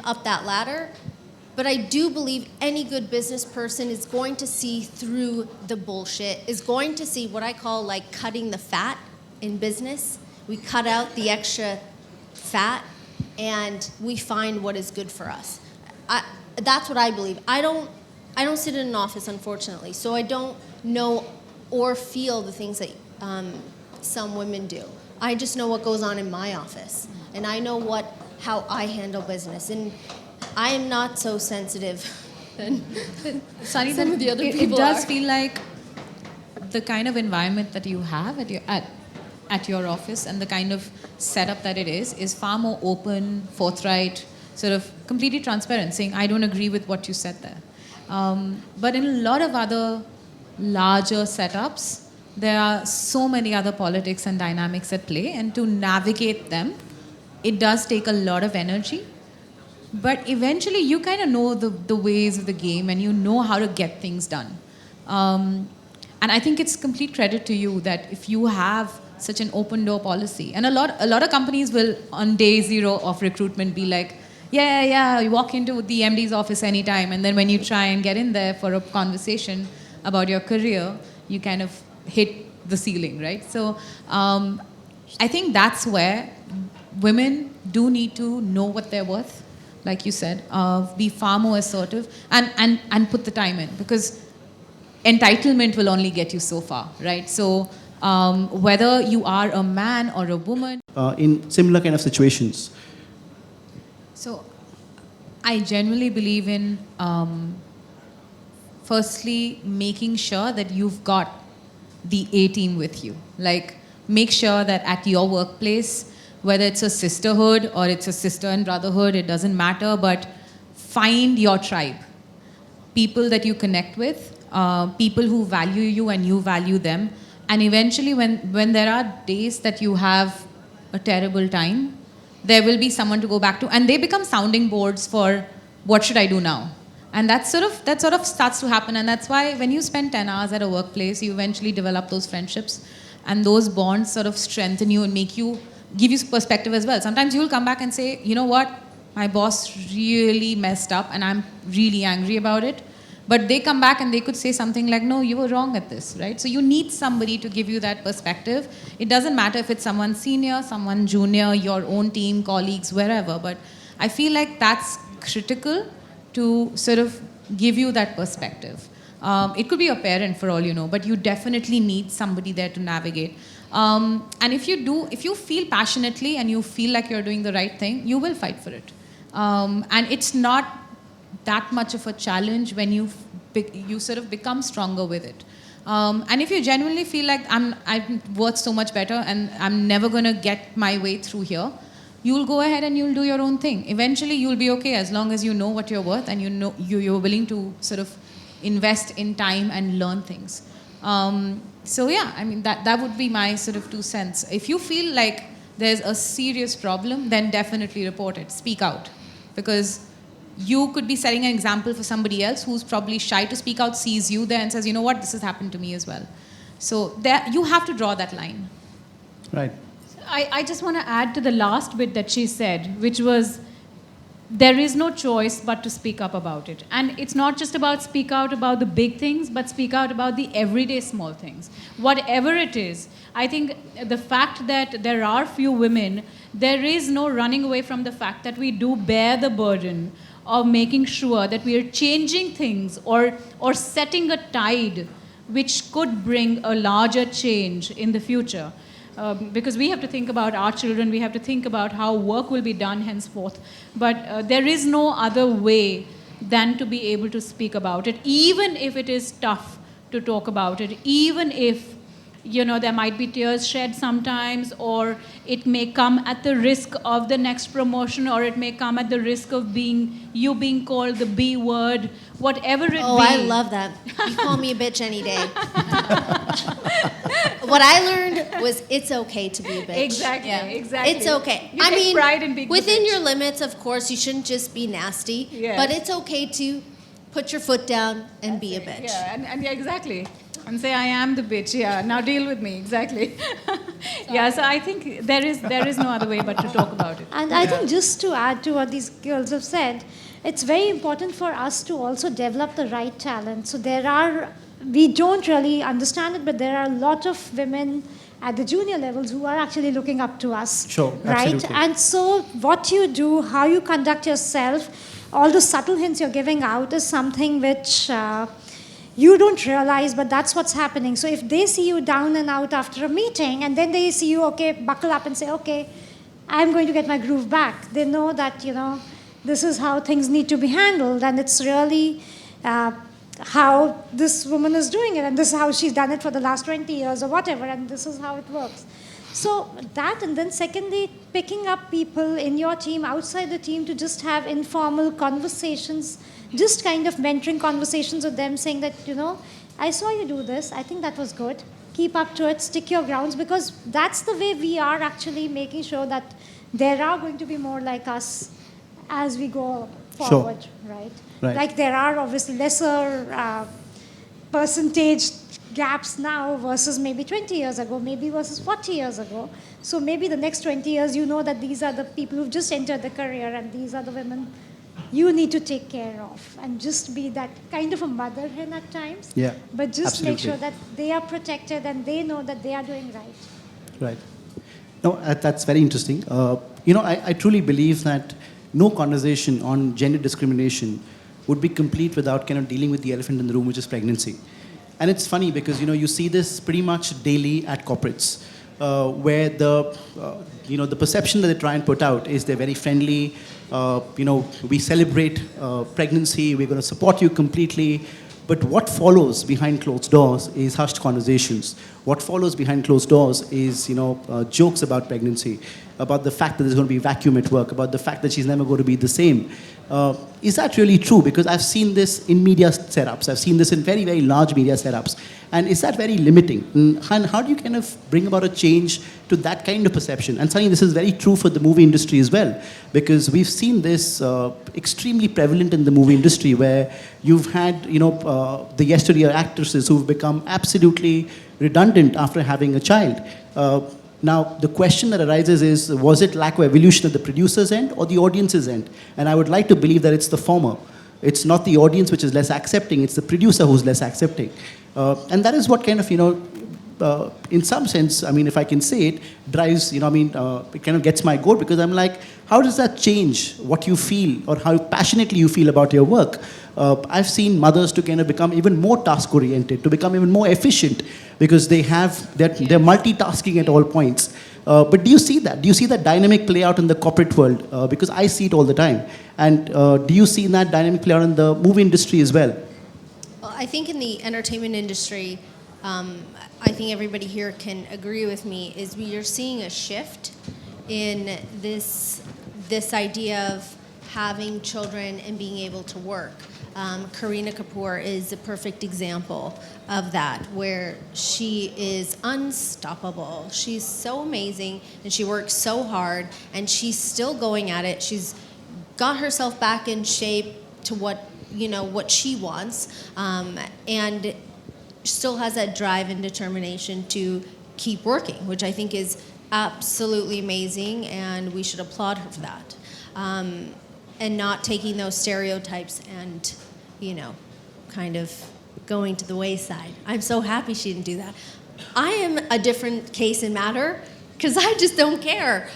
up that ladder. But I do believe any good business person is going to see through the bullshit, is going to see what I call like cutting the fat in business. We cut out the extra fat and we find what is good for us. That's what I believe. I don't sit in an office, unfortunately, so I don't know or feel the things that some women do. I just know what goes on in my office, and I know how I handle business. And I am not so sensitive than Sunny, some of the other people it does are. feel like the kind of environment that you have at your office and the kind of setup that it is far more open, forthright, sort of completely transparent, saying, I don't agree with what you said there. But in a lot of other larger setups, there are so many other politics and dynamics at play, and to navigate them, it does take a lot of energy. But eventually, you kind of know the ways of the game, and you know how to get things done. And I think it's complete credit to you that if you have such an open door policy, and a lot of companies will on day zero of recruitment be like, yeah, you walk into the MD's office anytime, and then when you try and get in there for a conversation about your career, you kind of hit the ceiling, right? So I think that's where women do need to know what they're worth, like you said, be far more assertive and put the time in, because entitlement will only get you so far, right? So whether you are a man or a woman. In similar kind of situations? So I genuinely believe in firstly making sure that you've got the A team with you. Like, make sure that at your workplace, whether it's a sisterhood or it's a sister and brotherhood, it doesn't matter, but find your tribe. People that you connect with, people who value you and you value them. And eventually when there are days that you have a terrible time, there will be someone to go back to, and they become sounding boards for what should I do now? And that sort of starts to happen. And that's why when you spend 10 hours at a workplace, you eventually develop those friendships, and those bonds sort of strengthen you and give you perspective as well. Sometimes you'll come back and say, you know what, my boss really messed up and I'm really angry about it. But they come back and they could say something like, no, you were wrong at this, right? So you need somebody to give you that perspective. It doesn't matter if it's someone senior, someone junior, your own team, colleagues, wherever. But I feel like that's critical to sort of give you that perspective. It could be a parent for all you know, but you definitely need somebody there to navigate. And if you feel passionately and you feel like you're doing the right thing, you will fight for it. And it's not that much of a challenge when you sort of become stronger with it. And if you genuinely feel like I'm worth so much better and I'm never going to get my way through here, you'll go ahead and you'll do your own thing. Eventually, you'll be okay as long as you know what you're worth and you know you're willing to sort of invest in time and learn things. So yeah, I mean, that would be my sort of 2 cents. If you feel like there's a serious problem, then definitely report it. Speak out. Because you could be setting an example for somebody else who's probably shy to speak out, sees you there and says, you know what, this has happened to me as well. So you have to draw that line. Right. I just want to add to the last bit that she said, which was, there is no choice but to speak up about it. And it's not just about speak out about the big things, but speak out about the everyday small things. Whatever it is, I think the fact that there are few women, there is no running away from the fact that we do bear the burden of making sure that we are changing things or setting a tide which could bring a larger change in the future. Because we have to think about our children, we have to think about how work will be done henceforth. But there is no other way than to be able to speak about it, even if it is tough to talk about it, even if there might be tears shed sometimes, or it may come at the risk of the next promotion, or it may come at the risk of you being called the B word, whatever it be. Oh, I love that. You call me a bitch any day. What I learned was it's okay to be a bitch. Exactly, Yeah. exactly. It's okay. You take pride in being within the bitch. your limits, of course, you shouldn't just be nasty, Yes. but it's okay to put your foot down and be a bitch. Yeah, and yeah, exactly. And say, I am the bitch, yeah, now deal with me, exactly. Yeah, so I think there is no other way but to talk about it. And I think just to add to what these girls have said, it's very important for us to also develop the right talent. So we don't really understand it, but there are a lot of women at the junior levels who are actually looking up to us. Sure, right? absolutely. And so what you do, how you conduct yourself, all the subtle hints you're giving out is something which you don't realize, but that's what's happening. So if they see you down and out after a meeting, and then they see you, okay, buckle up and say, okay, I'm going to get my groove back. They know that, this is how things need to be handled, and it's really how this woman is doing it, and this is how she's done it for the last 20 years or whatever, and this is how it works. So that, and then secondly, picking up people in your team, outside the team, to just have informal conversations just kind of mentoring conversations with them, saying that, I saw you do this. I think that was good. Keep up to it. Stick your grounds, because that's the way we are actually making sure that there are going to be more like us as we go forward, right? Like there are obviously lesser percentage gaps now versus maybe 20 years ago, maybe versus 40 years ago. So maybe the next 20 years, that these are the people who've just entered the career and these are the women you need to take care of, and just be that kind of a mother hen at times. Yeah, but just absolutely. make sure that they are protected and they know that they are doing right. Right. No, that's very interesting. I truly believe that no conversation on gender discrimination would be complete without kind of dealing with the elephant in the room, which is pregnancy. And it's funny because, you see this pretty much daily at corporates, where the perception that they try and put out is they're very friendly, we celebrate pregnancy, we're going to support you completely. But what follows behind closed doors is hushed conversations. What follows behind closed doors is, jokes about pregnancy, about the fact that there's going to be vacuum at work, about the fact that she's never going to be the same. Is that really true? Because I've seen this in media setups. I've seen this in very, very large media setups. And is that very limiting? And how do you kind of bring about a change to that kind of perception? And Sunny, this is very true for the movie industry as well, because we've seen this extremely prevalent in the movie industry, where you've had, the yesteryear actresses who've become absolutely redundant after having a child. Now, the question that arises is, was it lack of evolution at the producer's end or the audience's end? And I would like to believe that it's the former. It's not the audience which is less accepting, it's the producer who's less accepting. And that is what kind of, in some sense, if I can say it, drives, it kind of gets my goal, because I'm like, how does that change what you feel or how passionately you feel about your work? I've seen mothers to kind of become even more task-oriented, to become even more efficient, because they're multitasking at all points. But do you see that? Do you see that dynamic play out in the corporate world? Because I see it all the time. And do you see that dynamic play out in the movie industry as well? Well, I think in the entertainment industry, I think everybody here can agree with me, is we are seeing a shift in this idea of having children and being able to work. Kareena Kapoor is a perfect example of that, where she is unstoppable. She's so amazing, and she works so hard, and she's still going at it. She's got herself back in shape to what she wants, and still has that drive and determination to keep working, which I think is absolutely amazing, and we should applaud her for that. And not taking those stereotypes and, kind of going to the wayside. I'm so happy she didn't do that. I am a different case and matter, because I just don't care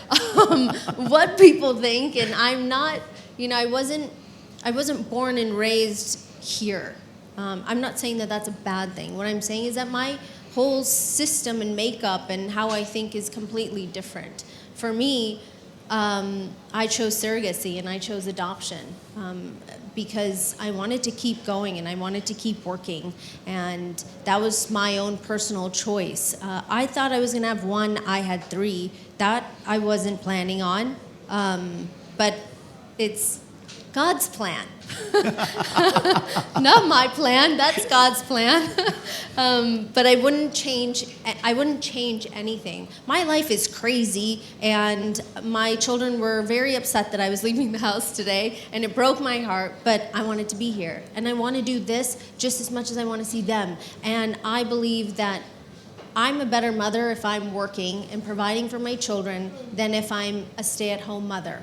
what people think, and I'm not, I wasn't born and raised here. I'm not saying that that's a bad thing. What I'm saying is that my whole system and makeup and how I think is completely different. For me, I chose surrogacy and I chose adoption because I wanted to keep going and I wanted to keep working, and that was my own personal choice. I thought I was going to have one, I had three. That I wasn't planning on, but it's God's plan. Not my plan, that's God's plan. But I wouldn't change anything. My life is crazy, and my children were very upset that I was leaving the house today, and it broke my heart, but I wanted to be here. And I want to do this just as much as I want to see them. And I believe that I'm a better mother if I'm working and providing for my children than if I'm a stay-at-home mother.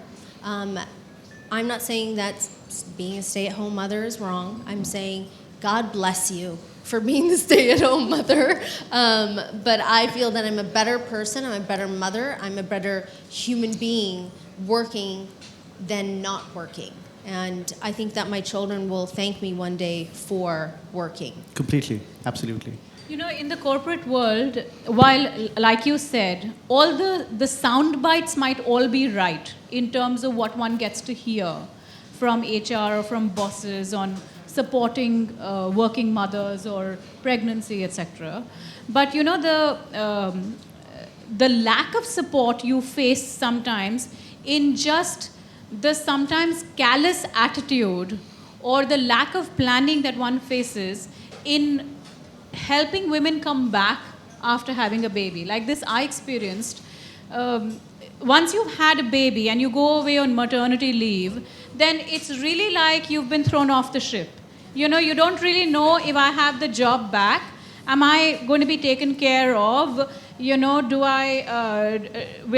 I'm not saying that being a stay-at-home mother is wrong. I'm saying God bless you for being the stay-at-home mother. But I feel that I'm a better person, I'm a better mother, I'm a better human being working than not working. And I think that my children will thank me one day for working. Completely, absolutely. In the corporate world, while, like you said, all the sound bites might all be right in terms of what one gets to hear from HR or from bosses on supporting working mothers or pregnancy, etc. But the lack of support you face sometimes in just the sometimes callous attitude or the lack of planning that one faces in helping women come back after having a baby. Like this, I experienced. Once you've had a baby and you go away on maternity leave, then it's really like you've been thrown off the ship. You know, you don't really know if I have the job back. Am I going to be taken care of? You know, will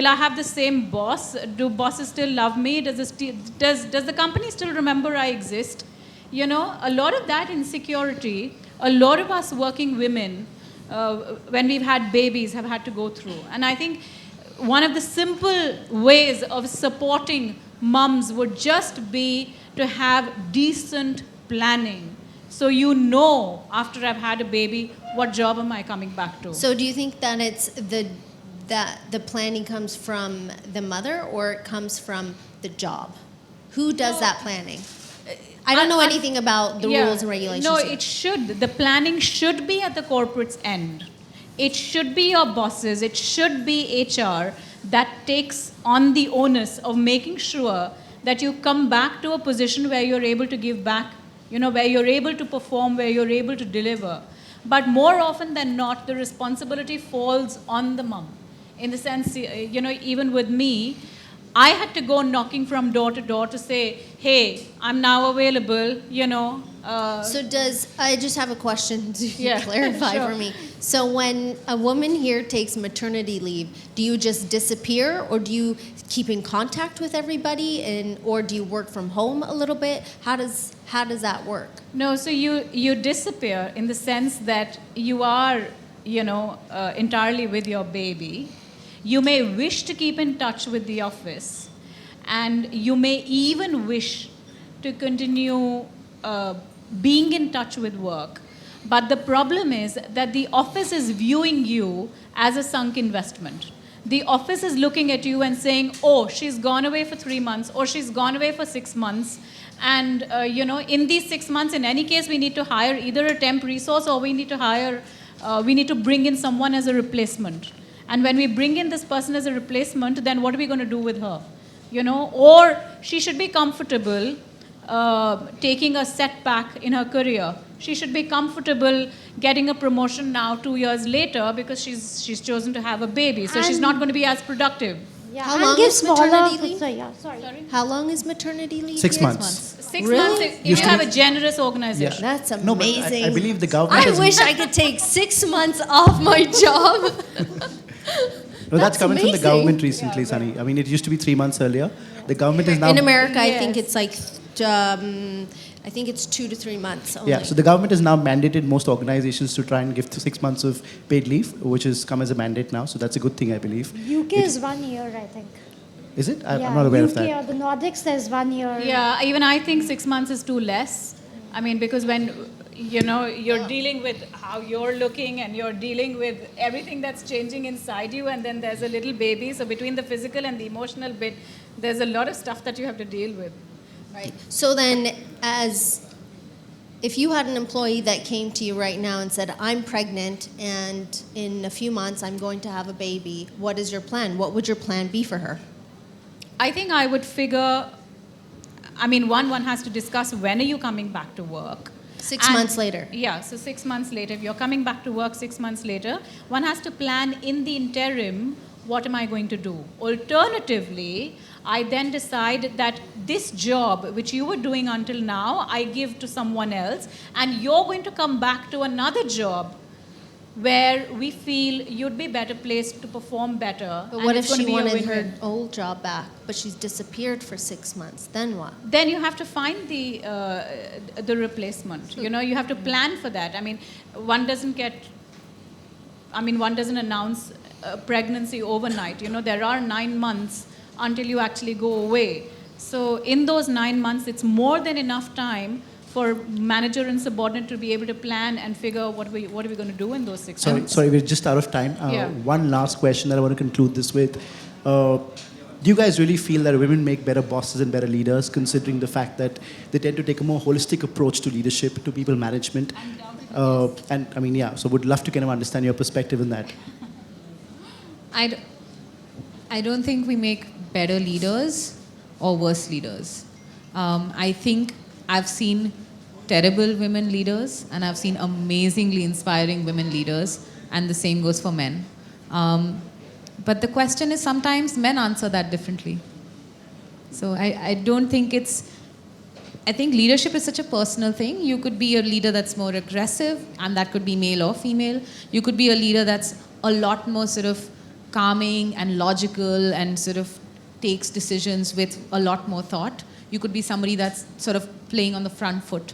I have the same boss? Do bosses still love me? Does the company still remember I exist? You know, a lot of that insecurity, a lot of us working women, when we've had babies, have had to go through. And I think one of the simple ways of supporting mums would just be to have decent planning. So you know, after I've had a baby, what job am I coming back to? So do you think that that the planning comes from the mother, or it comes from the job? Who does that planning? I don't know anything about the rules and regulations. No, here. it should. The planning should be at the corporate's end. It should be your bosses, it should be HR that takes on the onus of making sure that you come back to a position where you're able to give back, you know, where you're able to perform, where you're able to deliver. But more often than not, the responsibility falls on the mom. In the sense, you know, even with me, I had to go knocking from door to door to say, hey, I'm now available, you know. So I just have a question to Yeah, clarify sure. for me. So when a woman here takes maternity leave, do you just disappear, or do you keep in contact with everybody, or do you work from home a little bit? How does that work? No, so you disappear in the sense that you are, you know, entirely with your baby. You may wish to keep in touch with the office, and you may even wish to continue being in touch with work. But the problem is that the office is viewing you as a sunk investment. The office is looking at you and saying, oh, she's gone away for 3 months, or she's gone away for 6 months. And, you know, in these 6 months, in any case, we need to hire either a temp resource, or we need to bring in someone as a replacement. And when we bring in this person as a replacement, then what are we going to do with her? You know, or she should be comfortable taking a setback in her career. She should be comfortable getting a promotion now 2 years later because she's chosen to have a baby. So she's not going to be as productive. Yeah, How and long give is smaller- maternity leave? Sorry. How long is maternity leave? 6 here? months. 6 Really? months if you have a generous organization. That's No, but amazing. I believe the government I has- wish I could take 6 months off my job. No, that's coming from the amazing. government recently, Sunny. I mean, it used to be 3 months earlier. The government is now... In America, I think Yes. it's like, I think it's 2 to 3 months only. Yeah, so the government has now mandated most organizations to try and give 6 months of paid leave, which has come as a mandate now. So that's a good thing, I believe. UK is 1 year, I think. Is it? Yeah, I'm not aware of UK that. or the Nordics, there's 1 year. Yeah, even I think 6 months is too less. I mean, because when, you know, you're dealing with how you're looking and you're dealing with everything that's changing inside you, and then there's a little baby. So between the physical and the emotional bit, there's a lot of stuff that you have to deal with. Right. So then, if you had an employee that came to you right now and said, I'm pregnant and in a few months I'm going to have a baby, what is your plan? What would your plan be for her? I think I would figure, I mean, one has to discuss when are you coming back to work. 6 And- months later. Yeah, so 6 months later, if you're coming back to work 6 months later, one has to plan in the interim, what am I going to do? Alternatively, I then decide that this job, which you were doing until now, I give to someone else, and you're going to come back to another job where we feel you'd be better placed to perform better. But and what it's if going she to be a wanted her win-win. old job back, but she's disappeared for 6 months? Then what? Then you have to find the replacement. You know, you have to plan for that. I mean, one doesn't announce pregnancy overnight. You know, there are 9 months until you actually go away. So in those 9 months, it's more than enough time for manager and subordinate to be able to plan and figure what are we going to do in those 6 months. Sorry, we're just out of time. Yeah. One last question that I want to conclude this with. Do you guys really feel that women make better bosses and better leaders, considering the fact that they tend to take a more holistic approach to leadership, to people management? And I mean, yeah, so would love to kind of understand your perspective in that. I don't think we make better leaders or worse leaders. I think I've seen terrible women leaders and I've seen amazingly inspiring women leaders, and the same goes for men. But the question is sometimes men answer that differently. So I don't think I think leadership is such a personal thing. You could be a leader that's more aggressive, and that could be male or female. You could be a leader that's a lot more sort of calming and logical and sort of takes decisions with a lot more thought. You could be somebody that's sort of playing on the front foot.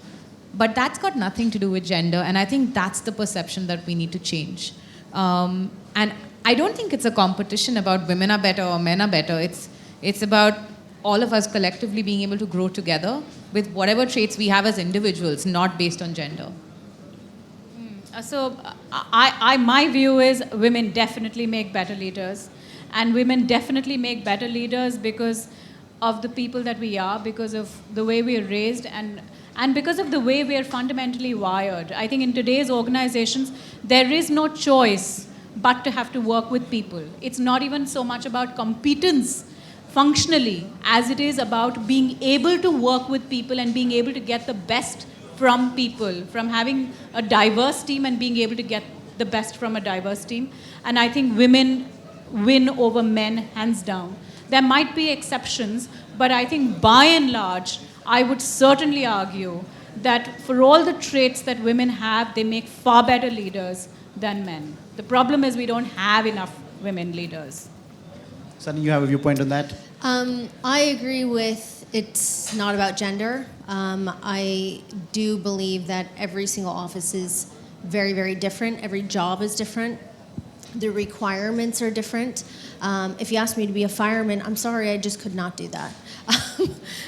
But that's got nothing to do with gender, and I think that's the perception that we need to change. And I don't think it's a competition about women are better or men are better. It's about all of us collectively being able to grow together with whatever traits we have as individuals, not based on gender. So my view is women definitely make better leaders, and women definitely make better leaders because of the people that we are, because of the way we are raised, and because of the way we are fundamentally wired. I think in today's organizations, there is no choice but to have to work with people. It's not even so much about competence functionally as it is about being able to work with people and being able to get the best from people, from having a diverse team and being able to get the best from a diverse team. And I think women win over men hands down. There might be exceptions, but I think by and large, I would certainly argue that for all the traits that women have, they make far better leaders than men. The problem is we don't have enough women leaders. Sunny, you have a viewpoint on that? I agree with it's not about gender. I do believe that every single office is very, very different. Every job is different. The requirements are different. If you asked me to be a fireman, I'm sorry, I just could not do that.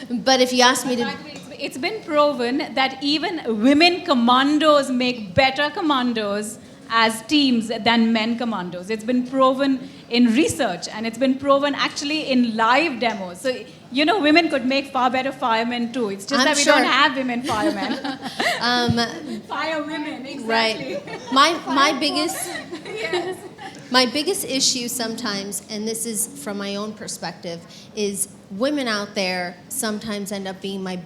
But if you asked me to... It's been proven that even women commandos make better commandos as teams than men commandos. It's been proven in research, and it's been proven actually in live demos. So, you know, women could make far better firemen too. It's just that we don't have women firemen. Fire women, exactly. Right. My biggest... Yes. My biggest issue sometimes, and this is from my own perspective, is women out there sometimes end up being the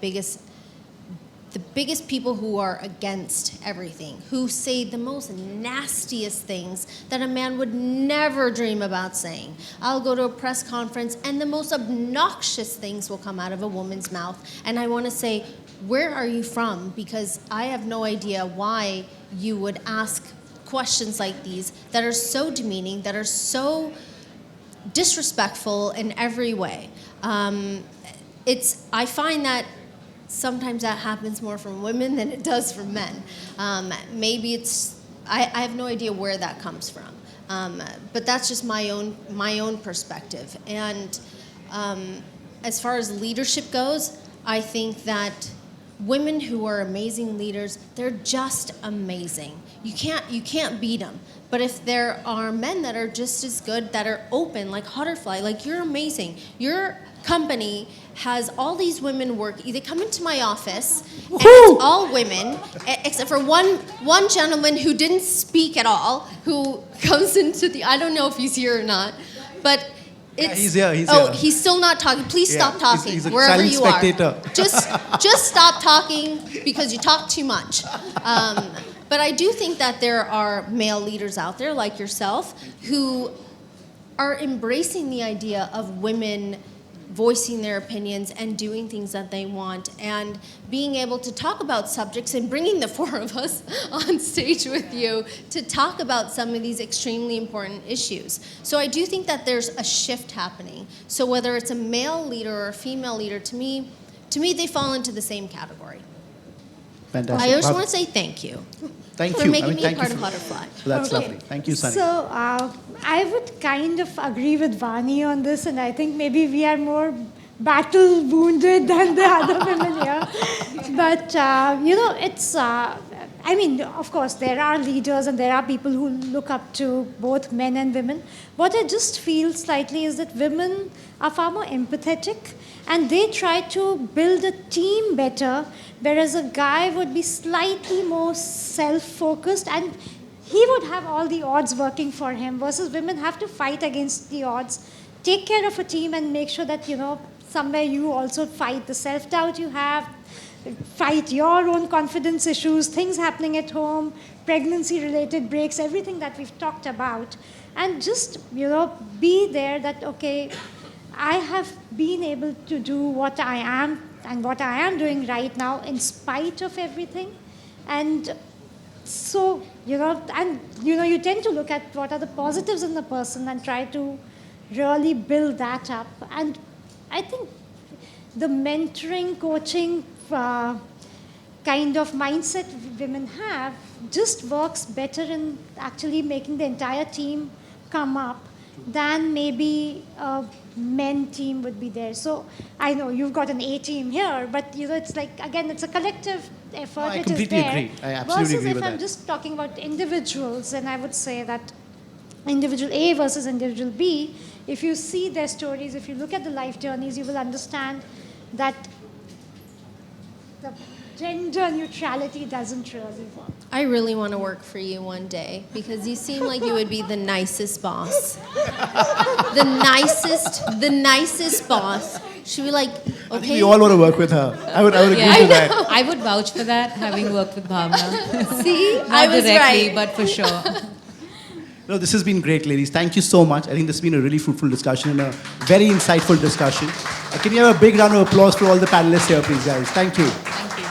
biggest people who are against everything, who say the most nastiest things that a man would never dream about saying. I'll go to a press conference and the most obnoxious things will come out of a woman's mouth. And I want to say, where are you from? Because I have no idea why you would ask questions like these that are so demeaning, that are so disrespectful in every way. I find that sometimes that happens more from women than it does from men. Maybe I have no idea where that comes from. But that's just my own perspective. And as far as leadership goes, I think that women who are amazing leaders, they're just amazing. You can't beat them. But if there are men that are just as good, that are open, like Butterfly, like you're amazing. Your company has all these women work. They come into my office, and it's all women, except for one gentleman who didn't speak at all, who comes into I don't know if he's here or not, but he's here. He's still not talking. Please stop talking. He's a wherever silent you spectator. are. Just stop talking because you talk too much. But I do think that there are male leaders out there like yourself who are embracing the idea of women voicing their opinions and doing things that they want and being able to talk about subjects and bringing the four of us on stage with you to talk about some of these extremely important issues. So I do think that there's a shift happening. So whether it's a male leader or a female leader, to me they fall into the same category. Fantastic. I just want to say thank you. Thank for you. making me a thank part you of Butterfly. So that's lovely. Thank you, Sunny. So I would kind of agree with Vani on this, and I think maybe we are more battle wounded than the other women here. But it's. I mean, of course, there are leaders and there are people who look up to both men and women. What I just feel slightly is that women are far more empathetic and they try to build a team better, whereas a guy would be slightly more self-focused and he would have all the odds working for him, versus women have to fight against the odds, take care of a team and make sure that, somewhere you also fight the self-doubt you have, fight your own confidence issues, things happening at home, pregnancy-related breaks, everything that we've talked about. And just, be there that, okay, I have been able to do what I am and what I am doing right now in spite of everything. And so, you tend to look at what are the positives in the person and try to really build that up. And I think the mentoring, coaching kind of mindset women have just works better in actually making the entire team come up than maybe a men team would be there. So I know you've got an A team here, but it's like, again, it's a collective effort No, I which completely is there. agree. I absolutely versus agree if with I'm that. just talking about individuals, and I would say that individual A versus individual B, if you see their stories, if you look at the life journeys, you will understand that the gender neutrality doesn't really work. I really want to work for you one day because you seem like you would be the nicest boss. The nicest boss. She'd be like, I think okay. we all want to work with her. I would agree to that. I would vouch for that, having worked with Bhavna. See, Not I was directly, right. but for sure. No, this has been great, ladies. Thank you so much. I think this has been a really fruitful discussion and a very insightful discussion. Can you have a big round of applause for all the panelists here, please, guys? Thank you. Thank you.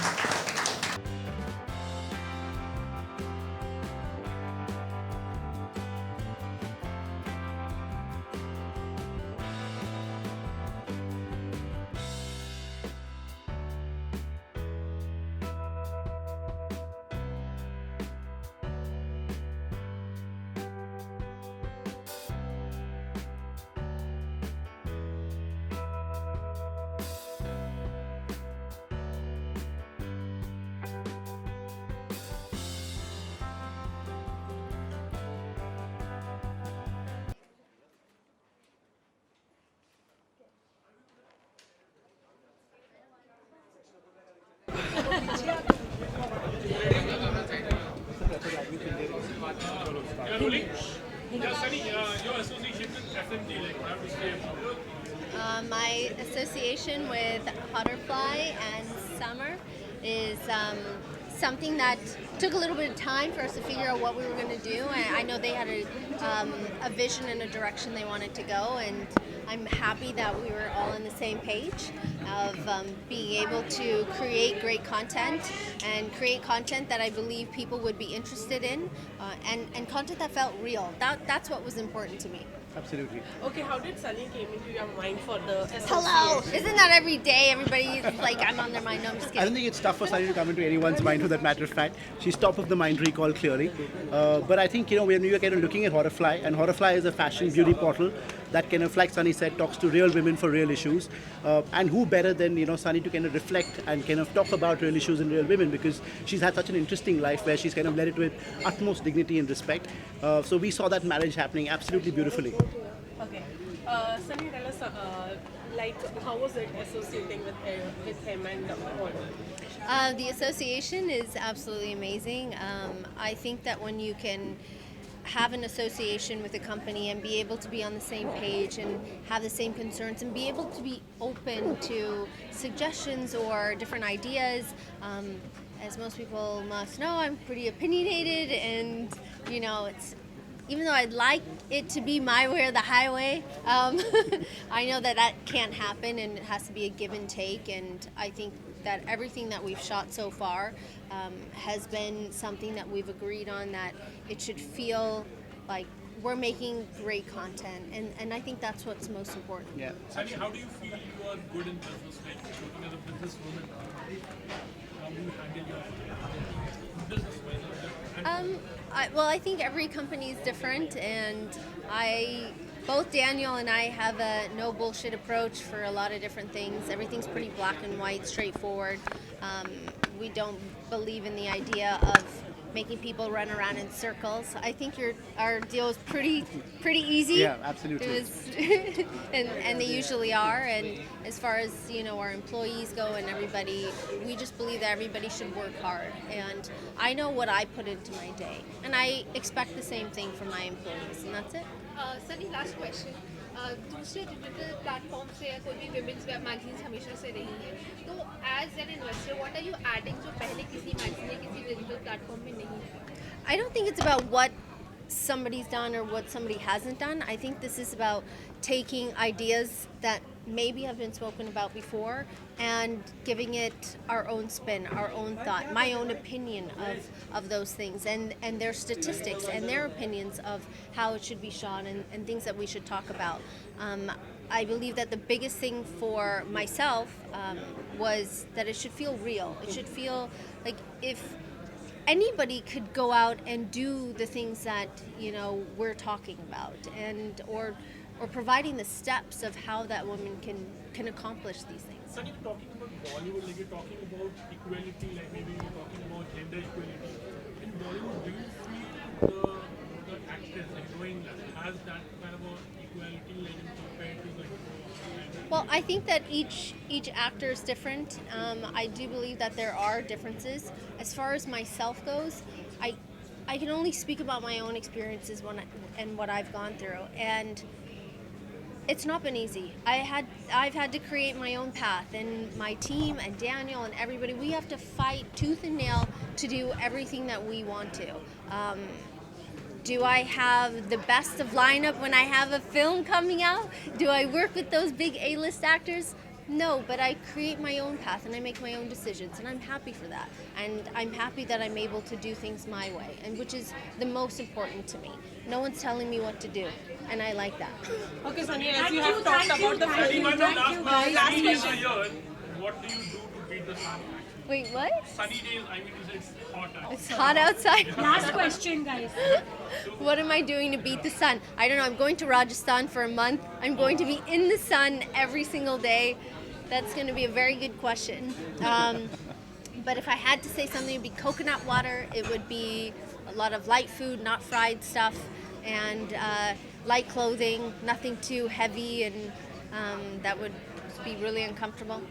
My association with Butterfly and Summer is something that took a little bit of time for us to figure out what we were going to do. And I know they had a vision and a direction they wanted to go, and I'm happy that we were all on the same page of being able to create great content and create content that I believe people would be interested in, and content that felt real. That's what was important to me. Absolutely. Okay, how did Sunny came into your mind for the association? Hello! Isn't that every day? Everybody's like, I'm on their mind. No, I'm just I kidding. don't think it's tough for Sunny to come into anyone's mind, for that matter of fact. She's top of the mind recall, clearly. But I think, when we were kind of looking at Horrorfly, and Horrorfly is a fashion beauty portal that kind of, like Sunny said, talks to real women for real issues. And who better than, Sunny to kind of reflect and kind of talk about real issues and real women, because she's had such an interesting life where she's kind of led it with utmost dignity and respect. So we saw that marriage happening absolutely beautifully. Okay. Sunny, tell us, how was it associating with him and all? The association is absolutely amazing. I think that when you can have an association with a company and be able to be on the same page and have the same concerns and be able to be open to suggestions or different ideas, as most people must know, I'm pretty opinionated, and it's, even though I'd like it to be my way or the highway, I know that can't happen, and it has to be a give and take. And I think that everything that we've shot so far has been something that we've agreed on, that it should feel like we're making great content, and I think that's what's most important. Yeah. Sunny, how do you feel you are good in business, like working as a businesswoman? How do you handle your business? Well, I think every company is different, and both Daniel and I have a no bullshit approach for a lot of different things. Everything's pretty black and white, straightforward. We don't believe in the idea of making people run around in circles. I think our deal is pretty easy. Yeah, absolutely. It was, and they usually are. And as far as our employees go and everybody, we just believe that everybody should work hard. And I know what I put into my day, and I expect the same thing from my employees, and that's it. Sunny, last question. दूसरे digital platform से या कोई भी women's web magazines हमेशा से रही हैं, तो as an investor what are you adding जो पहले किसी मैगजीन या किसी डिजिटल प्लेटफॉर्म में नहीं था? I don't think it's about what somebody's done or what somebody hasn't done. I think this is about taking ideas that maybe have been spoken about before and giving it our own spin, our own thought, my own opinion of those things and their statistics and their opinions of how it should be shot and things that we should talk about. I believe that the biggest thing for myself was that it should feel real. It should feel like if anybody could go out and do the things that we're talking about and or providing the steps of how that woman can accomplish these things. Sunny, you're talking about Bollywood, like you're talking about equality, like maybe you're talking about gender equality. In Bollywood, do you feel the actors like doing that has that kind of a equality like compared to the Well, I think that each actor is different. I do believe that there are differences. As far as myself goes, I can only speak about my own experiences and what I've gone through, and it's not been easy. I've had to create my own path, and my team and Daniel and everybody, we have to fight tooth and nail to do everything that we want to. Do I have the best of lineup when I have a film coming out? Do I work with those big A-list actors? No, but I create my own path and I make my own decisions, and I'm happy for that. And I'm happy that I'm able to do things my way, and which is the most important to me. No one's telling me what to do, and I like that. Okay, Sunny, as you have talked about the film, last question. What do you do to beat the sun? Wait, what? Sunny days, I mean to say it's hot out. It's hot outside. Last question, guys. What am I doing to beat the sun? I don't know. I'm going to Rajasthan for a month. I'm going to be in the sun every single day. That's going to be a very good question. But if I had to say something, it would be coconut water. It would be a lot of light food, not fried stuff, and light clothing, nothing too heavy, and that would be really uncomfortable.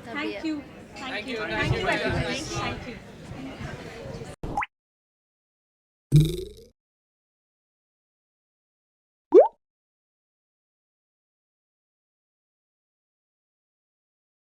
That'd be Thank it. you. Thank you. Thank you, everybody. Thank you.